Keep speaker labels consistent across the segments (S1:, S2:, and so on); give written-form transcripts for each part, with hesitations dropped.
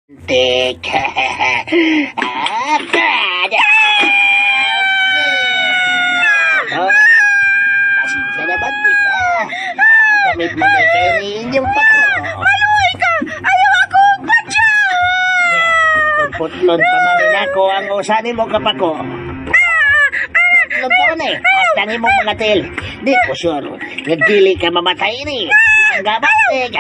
S1: Tik. Pasensya na ba, Tik? Gamit mo na kayo inyong pato.
S2: Maluhay ka! Ayaw ako! Patya!
S1: Putlon pa man ako ang usanin mo kapako. Putlon pa man Hastangin mo mga til. Di ko sure. Nagpili ka mamatay ni. Ang gabat, Tik.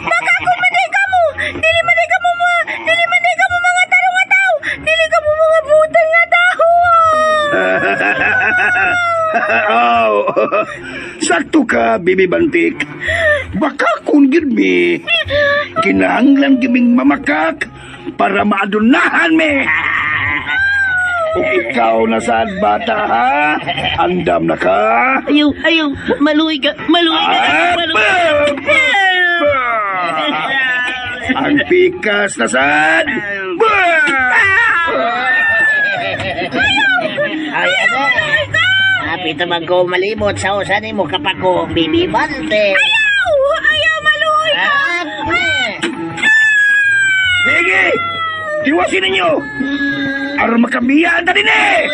S2: Baka kumaday ka mo! Dili maday ka mo mga... Dili maday ka mo mga tarong nga tao! Dili ka mo mga butang nga tao!
S3: Oh, sakto ka, Bibi Bantik. Baka kung mi, kinahanglan giming mamakak para maadunahan mi. Kung ikaw na saan bata, ha? Andam na ka?
S1: Ayaw. Maluhay ka.
S3: Ang pikas na saan?
S1: Ay, ano? Hapit naman ko malimot sa usanin mo kapako, Bibi Bante.
S2: Ayaw maluhay ka!
S3: Sige! Iwasin ninyo! Aron makamiyaan na din eh!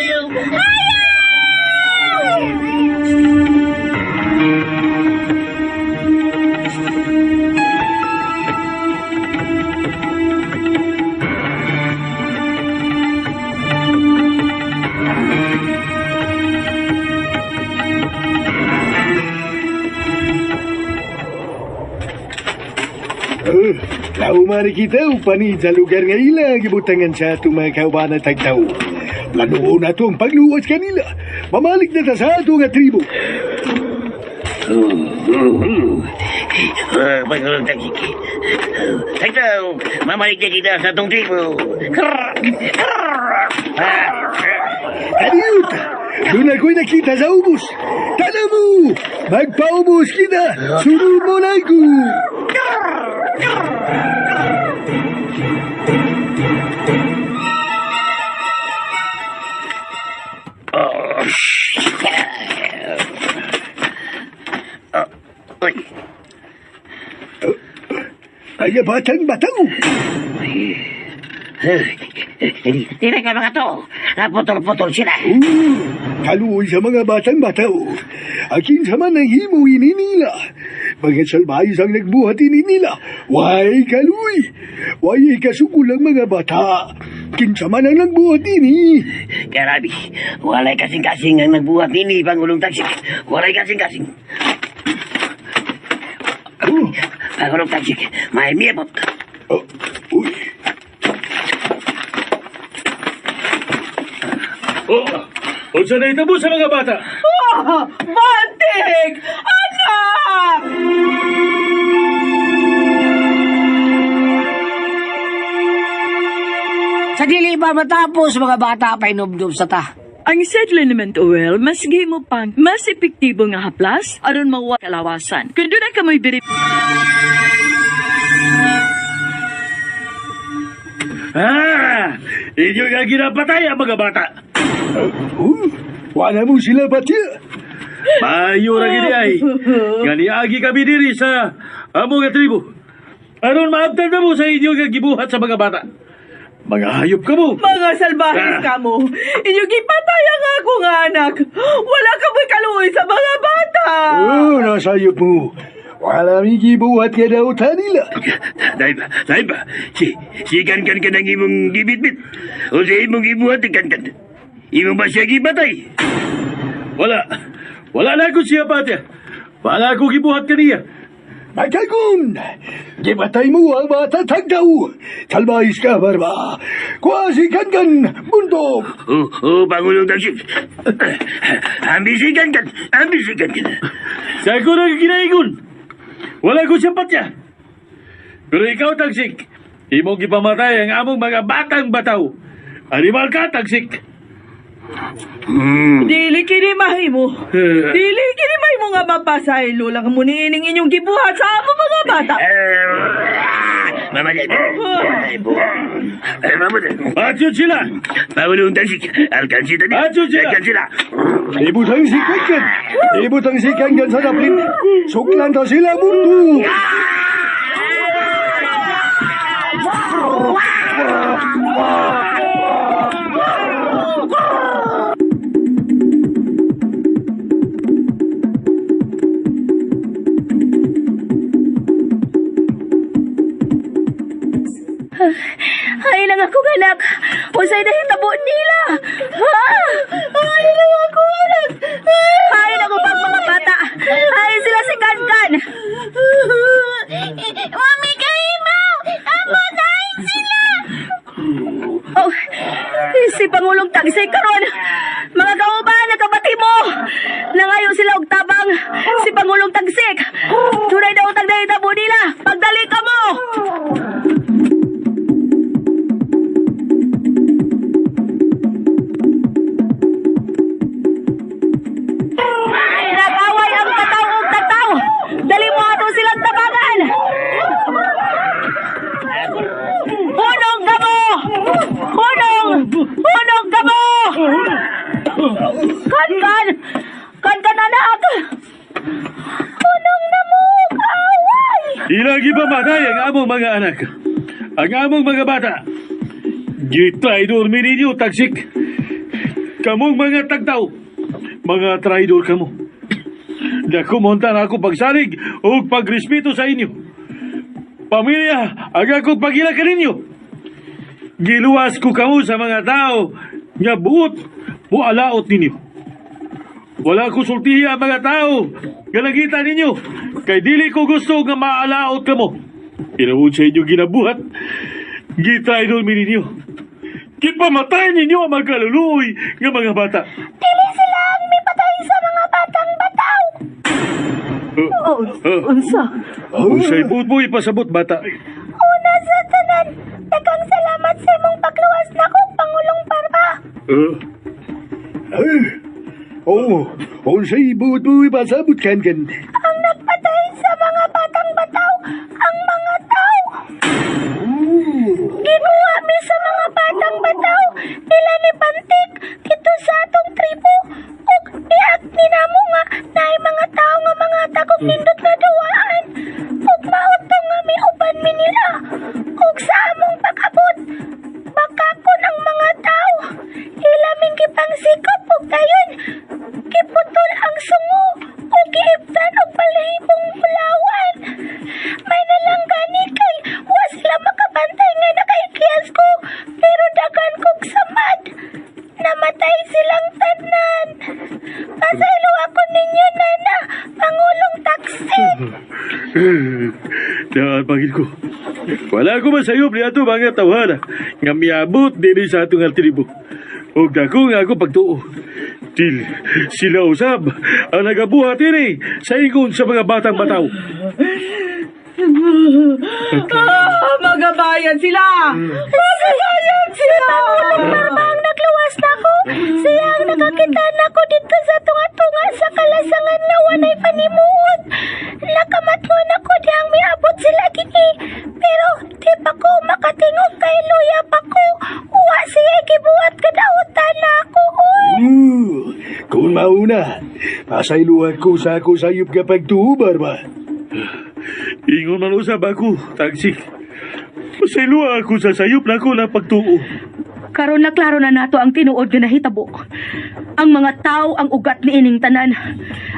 S3: Naumari kita upani sa lugar nga ila gibutangan sa atong mga kauban at tagtao. Lanuon na ito ang pagluwas kanila. Mamalik na ta sa ato nga tribo.
S1: Pagkaroon tagsik. Tagtaw, mamalik na kita sa itong tribo.
S3: Kaniyot! Doon ako'y nakita sa ubos. Tala mo! Magpaubos kita! Sunod mo na ako!
S1: Uy.
S3: Kaya batang bataw!
S1: Tira ka mga to. Naputol-putol sila.
S3: Kaluoy sa mga batang bataw. Akin sa man ang himo ininila. Mga salbayos ang nagbuhat ininila. Way kaluoy. Way kasukul ang mga bata. Kinsa man ang nagbuhat ini.
S1: Karabi, walay kasing-kasing ang nagbuhat ini, Pangulong Tagsik. Walay kasing-kasing. Pangulong Tagsik, may miyabot.
S3: Uy.
S4: Unsa na itabo sa mga bata?
S2: Bantik! Anak!
S5: Sa dili ba matapos mga bata pa inubdob sa ta?
S6: Ang settlement oil, mas mo pang mas epektibo nga haplas aron mawa kalawasan. Kung doon ka mo'y birip...
S4: Inyo nga ginapatay ang mga bata.
S3: Wala mo sila batya.
S4: Mayo ra gini ay. Ganiagi kami diri sa among nga tribo. Aron maabtan na mo sa inyo nga gibuhat sa mga bata. Mga hayop ka mo.
S2: Mga salbahes ka mo! Inyong ipatay ang ako nga anak! Wala ka mo'y kaluoy sa mga bata!
S3: Nasayop mo. Wala mi gibuhat ka daw tanila.
S4: Dahil ba? Si Kankan ka nang imong gibitbit. O sa imong gibuhat ni Kankan. Imong ba siya gibatay? Wala na ako siya patya. Wala ako gibuhat ka niya.
S3: Magkagun! Gibatay mo ang bata tagdaw! Salbayis ka, barba! Kuha si Kankan, bundok!
S4: Pangulong Tagsik. Ambisikan. Sa ako na ginaigon. Wala ko siya patya. Pero ikaw, Tagsik, imong gipamatay ang among mga batang bataw. Animal ka, Tagsik.
S2: Dili kini mahimo! Dili kini mahimo nga mapasaylo lang mo ni ining inyong gibuhat sa among mga bata!
S1: Mamatay.
S4: Atyon sila!
S1: Pangulong Tagsik, alkansita niya.
S4: Atyon sila!
S1: Alkansita.
S3: Ibutang si Kankan! Ibutang si Kankan sa daplin! Suklan ta sila, mundo!
S2: Ay lang ako, anak. Usay na hitabo nila. Ha? Ay lang ako, anak. Ay lang ako, mga bata. Ay sila si Kankan. Mami, kahimaw! Amatayin sila! Oh, si Pangulong Tagsay karon. Mga kauban, nakabati mo. Nangayo sila og tabang. Si Pangulong Tagsik. Tunay daw utang na hitabo nila. Pagdali ka mo! Nagaway ang kataw og tataw. Dali mo ato silang tabangan. Hunong ka mo! Hunong ka mo! Kan! Kan anak! Hunong na mo! Kaaway!
S4: Ilagi pa matay ang among mga anak. Ang among mga bata. Gitraidor mi ninyo, Tagsik. Kamong mga tagtaw. Mga traidor kamo. Dako montan ako pagsalig o pagrespeto sa inyo. Pamilya, ang akong pagila ka ninyo. Giluwas ko kamo sa mga tao nga buot mo alaot ninyo. Wala ko sultihi ang mga tao nga nakita ninyo. Kay dili ko gusto nga maalaot kamo. Inaud sa inyo ginabuhat. Gitraidor mi ninyo. Kipamatay ninyo ang magkaluluoy nga mga bata.
S2: Dili sila ang may patay sa mga batang bataw. Unsa?
S4: Unsay buot mo ipasabot bata.
S2: Una sa tanan, daghang salamat sa imong pagluwas nako, Pangulong Barba.
S3: Unsay buot mo ipasabot, Kankan?
S2: Ang nagpatay sa mga batang bataw, ang mga tao. Ginuha mi sa mga batang bataw, nila ni Pantik, dito sa atong tribo. Ug iagni namo nga naay mga tao nga mga takog nindot na dawaan. Ug mautong nga miuban mi nila. Ug sa among pag-abot, bakakon ang mga tao. Ilaming gipangsikop ug dayon giputol ang sungo ug giibtan og balahibong bulawan. May nalanggani kay wa sila makabantay nga nakaikiyas ko, pero dagan kog samad. Namatay silang tanan. Pasaylo ako ninyo, Nana, Pangulong Tagsik.
S4: Pagin ko. Wala ko masayop ni ato mga tawhana nga miabot din sa atong tribo. O dako nga ako pagtuo. Til, sila usab ang nagabuhat ini sa ingon sa mga batang bataw.
S6: Magabayan sila!
S2: Magabayan sila! Ang nagluwas na ko. Siya ang nakakita na ko dito sa tunga-tunga sa kalasangan na wanay panimuot. Nakamatngon ako diyang miabot sila gini. Pero di pa ko makatingog kay luya pa ko. Wa siya gibuhat kadautan na ako.
S3: Kung mauna, pasayluhan ko sa ako sayop kapag tuubar ba?
S4: Ingon man usab ako, Tagsik. Pasaylo ako sa sayop na ko na pagtuo.
S2: Karon na klaro na nato ang tinuod nga nahitabo. Ang mga tao ang ugat ni ining tanan.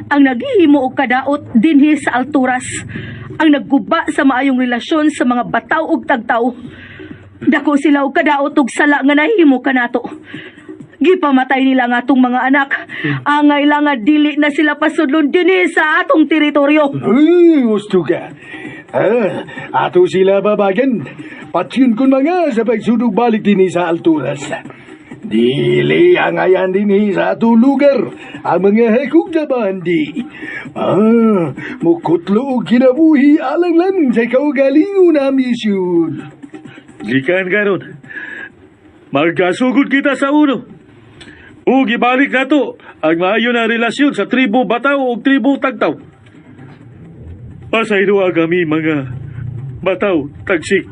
S2: Ang naghihimo og kadaot dinhi sa alturas. Ang nagguba sa maayong relasyon sa mga bataw ug tagtaw. Dako sila og kadaot ug sala nga nahimo kanato. Gipamatay nila nga atong mga anak. Angay lang nga dili na sila pasudlon dinhi sa atong teritoryo.
S3: Gusto ka. Ato sila babagan. Patyon kun mga sa pagsudog balik din sa alturas. Dili ang ayan din sa atong lugar. Ang mga hakog na bandi. Mukutlo o kinabuhi alang lang sa kaugalingon na misyon.
S4: Gikan karon. Magkasugod kita sa uno. O gibalik nato ang maayo na relasyon sa tribo bataw o tribo tagtaw. Pasaylo kami mga bataw, Tagsik.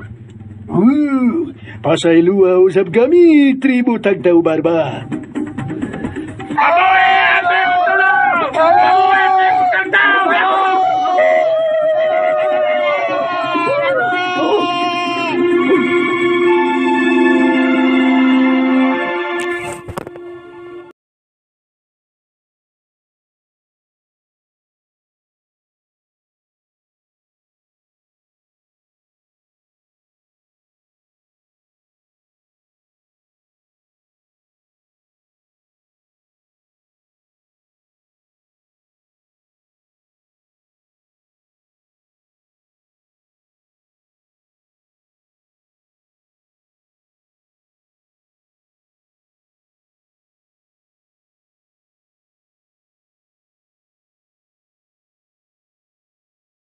S3: Pasayluwa usab kami, tribo tagtaw barba.
S1: Aboy!